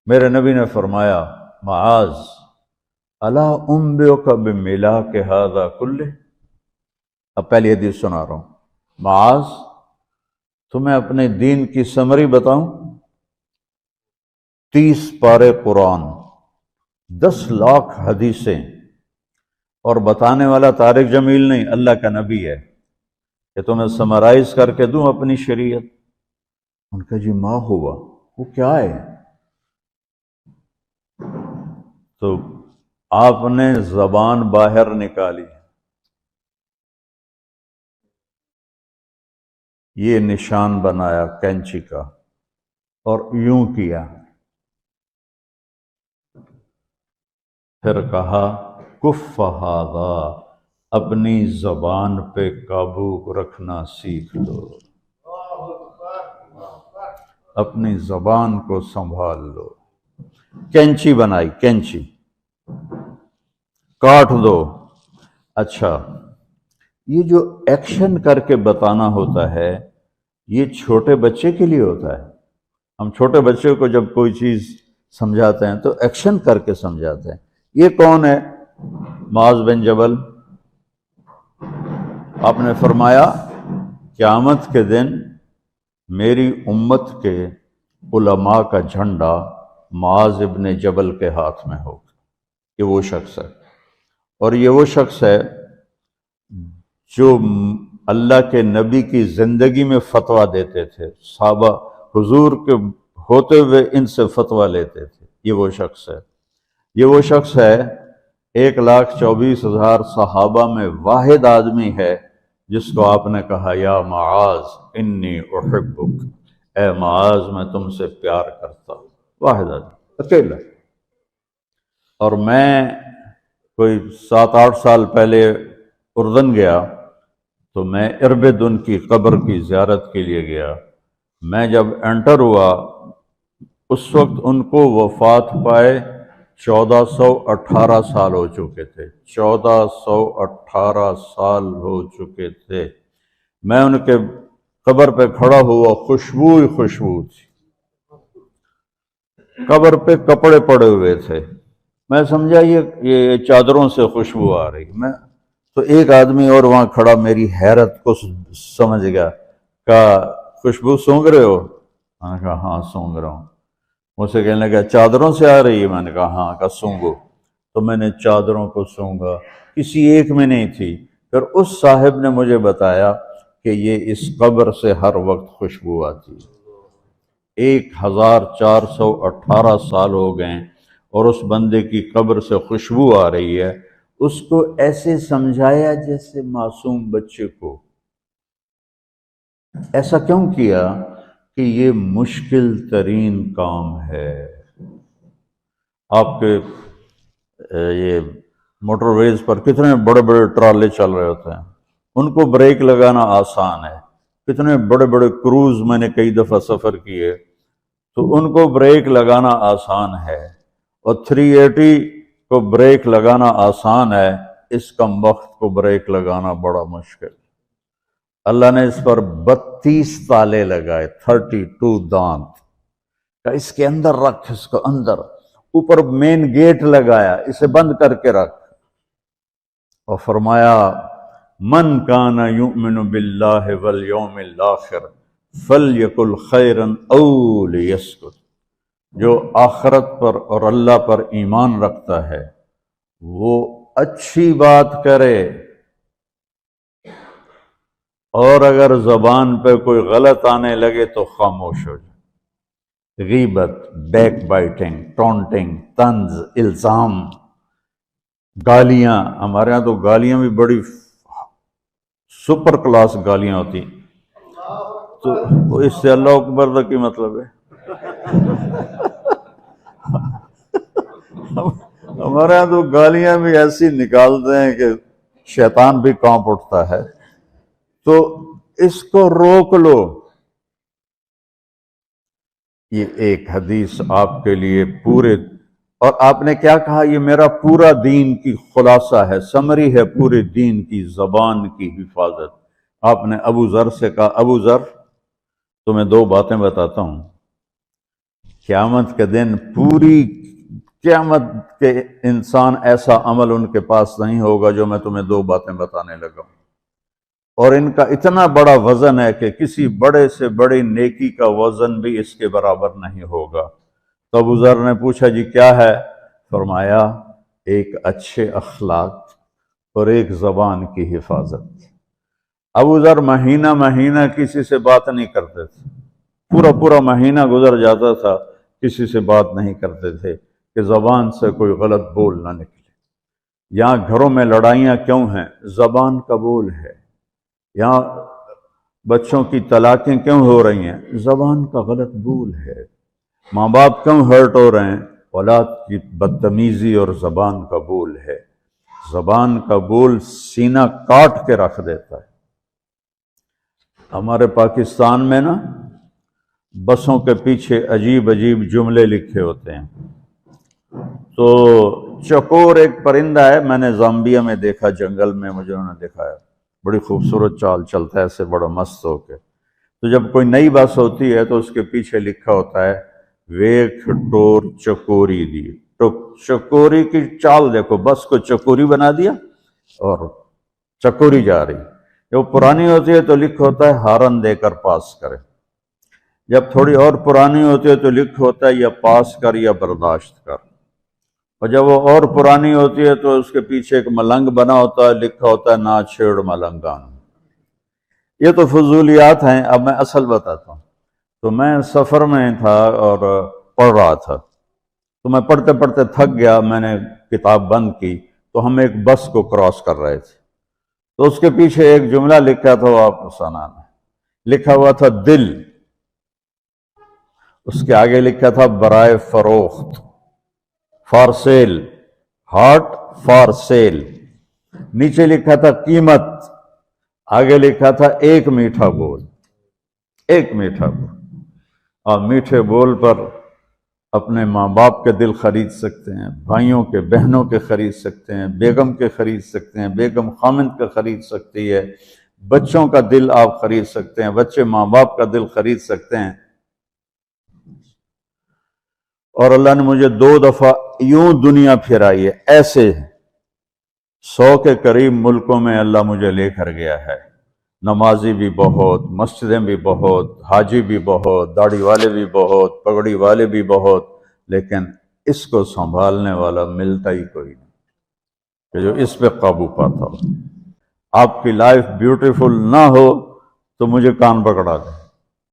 میرے نبی نے فرمایا معاذ الا انبئک بملاک ھذا کلہ، اب پہلی حدیث سنا رہا ہوں، معاذ تمہیں اپنے دین کی سمری بتاؤں؟ 30 پارے قرآن، 10 لاکھ حدیثیں، اور بتانے والا طارق جمیل نہیں، اللہ کا نبی ہے، کہ تمہیں سمرائز کر کے دوں اپنی شریعت۔ ان کا جی ما ہوا، وہ کیا ہے؟ تو آپ نے زبان باہر نکالی، یہ نشان بنایا کینچی کا اور یوں کیا، پھر کہا کف ھذا، اپنی زبان پہ قابو رکھنا سیکھ لو، اپنی زبان کو سنبھال لو۔ کینچی بنائی، کینچی، کاٹ دو۔ اچھا، یہ جو ایکشن کر کے بتانا ہوتا ہے یہ چھوٹے بچے کے لیے ہوتا ہے۔ ہم چھوٹے بچے کو جب کوئی چیز سمجھاتے ہیں تو ایکشن کر کے سمجھاتے ہیں۔ یہ کون ہے؟ معاذ بن جبل۔ آپ نے فرمایا قیامت کے دن میری امت کے علماء کا جھنڈا معاذ ابن جبل کے ہاتھ میں ہوگا۔ یہ وہ شخص ہے، اور یہ وہ شخص ہے جو اللہ کے نبی کی زندگی میں فتویٰ دیتے تھے، صحابہ حضور کے ہوتے ہوئے ان سے فتویٰ لیتے تھے۔ یہ وہ شخص ہے، یہ وہ شخص ہے 1,24,000 صحابہ میں واحد آدمی ہے جس کو آپ نے کہا یا معاذ انی احبک، اے معاذ میں تم سے پیار کرتا ہوں۔ واحد آدمی، اکیلا۔ اور میں کوئی 7-8 سال پہلے اردن گیا تو میں اربد ان کی قبر کی زیارت کے لیے گیا۔ میں جب انٹر ہوا اس وقت ان کو وفات پائے 1418 سال ہو چکے تھے، 1418 سال ہو چکے تھے۔ میں ان کے قبر پہ کھڑا ہوا، خوشبو ہی خوشبو تھی، قبر پہ کپڑے پڑے ہوئے تھے۔ میں سمجھا یہ چادروں سے خوشبو آ رہی۔ میں تو ایک آدمی اور وہاں کھڑا میری حیرت کو سمجھ گیا، کہا خوشبو سونگ رہے ہو؟ میں نے کہا ہاں سونگ رہا ہوں۔ مجھ سے کہنے لگا چادروں سے آ رہی ہے؟ میں نے کہا ہاں۔ کہا سونگو۔ تو میں نے چادروں کو سونگا، کسی ایک میں نہیں تھی۔ پھر اس صاحب نے مجھے بتایا کہ یہ اس قبر سے ہر وقت خوشبو آتی ہے۔ 1418 سال ہو گئے اور اس بندے کی قبر سے خوشبو آ رہی ہے۔ اس کو ایسے سمجھایا جیسے معصوم بچے کو۔ ایسا کیوں کیا؟ کہ یہ مشکل ترین کام ہے۔ آپ کے یہ موٹر ویز پر کتنے بڑے بڑے ٹرالے چل رہے ہوتے ہیں، ان کو بریک لگانا آسان ہے۔ کتنے بڑے بڑے کروز میں نے کئی دفعہ سفر کیے تو ان کو بریک لگانا آسان ہے، اور 380 کو بریک لگانا آسان ہے، اس کم وقت کو بریک لگانا بڑا مشکل۔ اللہ نے اس پر 32 تالے لگائے، 32 دانت، کہ اس کے اندر رکھ، اس کو اندر، اوپر مین گیٹ لگایا، اسے بند کر کے رکھ، اور فرمایا من کان یؤمن باللہ والیوم الآخر فلیقل خیرا او لیسکت، جو آخرت پر اور اللہ پر ایمان رکھتا ہے وہ اچھی بات کرے، اور اگر زبان پہ کوئی غلط آنے لگے تو خاموش ہو جائے۔ غیبت، بیک بائٹنگ، ٹونٹنگ، طنز، الزام، گالیاں۔ ہمارے ہاں تو گالیاں بھی بڑی سپر کلاس گالیاں ہوتی، تو اس سے اللہ اکبر کا کی مطلب ہے؟ ہمارے ہاں تو گالیاں بھی ایسی نکالتے ہیں کہ شیطان بھی کانپ اٹھتا ہے۔ تو اس کو روک لو۔ یہ ایک حدیث آپ کے لیے پورے، اور آپ نے کیا کہا؟ یہ میرا پورا دین کی خلاصہ ہے، سمری ہے پورے دین کی، زبان کی حفاظت۔ آپ نے ابو ذر سے کہا ابو ذر تمہیں 2 باتیں بتاتا ہوں، قیامت کے دن پوری قیامت کے انسان ایسا عمل ان کے پاس نہیں ہوگا جو میں تمہیں دو باتیں بتانے لگا ہوں، اور ان کا اتنا بڑا وزن ہے کہ کسی بڑے سے بڑی نیکی کا وزن بھی اس کے برابر نہیں ہوگا۔ تو ابو ذر نے پوچھا جی کیا ہے؟ فرمایا ایک اچھے اخلاق اور ایک زبان کی حفاظت۔ ابو ذر مہینہ مہینہ کسی سے بات نہیں کرتے تھے، پورا مہینہ گزر جاتا تھا کسی سے بات نہیں کرتے تھے کہ زبان سے کوئی غلط بول نہ نکلے۔ یہاں گھروں میں لڑائیاں کیوں ہیں؟ زبان کا بول ہے۔ یہاں بچوں کی طلاقیں کیوں ہو رہی ہیں؟ زبان کا غلط بول ہے۔ ماں باپ کیوں ہرٹ ہو رہے ہیں؟ اولاد کی بدتمیزی اور زبان کا بول ہے۔ زبان کا بول سینہ کاٹ کے رکھ دیتا ہے۔ ہمارے پاکستان میں نا بسوں کے پیچھے عجیب عجیب جملے لکھے ہوتے ہیں۔ تو چکور ایک پرندہ ہے، میں نے زامبیا میں دیکھا، جنگل میں مجھے انہوں نے دکھایا، بڑی خوبصورت چال چلتا ہے ایسے بڑا مست ہو کے۔ تو جب کوئی نئی بس ہوتی ہے تو اس کے پیچھے لکھا ہوتا ہے ویکھ ٹور چکوری دی۔ تو چکوری کی چال دیکھو، بس کو چکوری بنا دیا اور چکوری جا رہی۔ جب پرانی ہوتی ہے تو لکھ ہوتا ہے ہارن دے کر پاس کرے، جب تھوڑی اور پرانی ہوتی ہے تو لکھ ہوتا ہے یا پاس کر یا برداشت کر، اور جب وہ اور پرانی ہوتی ہے تو اس کے پیچھے ایک ملنگ بنا ہوتا ہے، لکھا ہوتا ہے نہ چھیڑ ملنگان۔ یہ تو فضولیات ہیں، اب میں اصل بتاتا ہوں۔ تو میں سفر میں تھا اور پڑھ رہا تھا، تو میں پڑھتے پڑھتے تھک گیا، میں نے کتاب بند کی، تو ہم ایک بس کو کراس کر رہے تھے، تو اس کے پیچھے ایک جملہ لکھا تھا، وہ آپ کو سنانا ہے۔ لکھا ہوا تھا دل، اس کے آگے لکھا تھا برائے فروخت، for sale, heart for sale. نیچے لکھا تھا قیمت، آگے لکھا تھا ایک میٹھا بول، ایک میٹھا بول۔ اور میٹھے بول پر اپنے ماں باپ کے دل خرید سکتے ہیں، بھائیوں کے بہنوں کے خرید سکتے ہیں، بیگم کے خرید سکتے ہیں، بیگم خامند کا خرید سکتی ہے، بچوں کا دل آپ خرید سکتے ہیں، بچے ماں باپ کا دل خرید سکتے ہیں۔ اور اللہ نے مجھے 2 دفعہ یوں دنیا پھرائی ہے، ایسے 100 کے قریب ملکوں میں اللہ مجھے لے کر گیا ہے۔ نمازی بھی بہت، مسجدیں بھی بہت، حاجی بھی بہت، داڑھی والے بھی بہت، پگڑی والے بھی بہت، لیکن اس کو سنبھالنے والا ملتا ہی کوئی نہیں کہ جو اس پہ قابو پاتا ہو۔ آپ کی لائف بیوٹیفل نہ ہو تو مجھے کان پکڑا دیں۔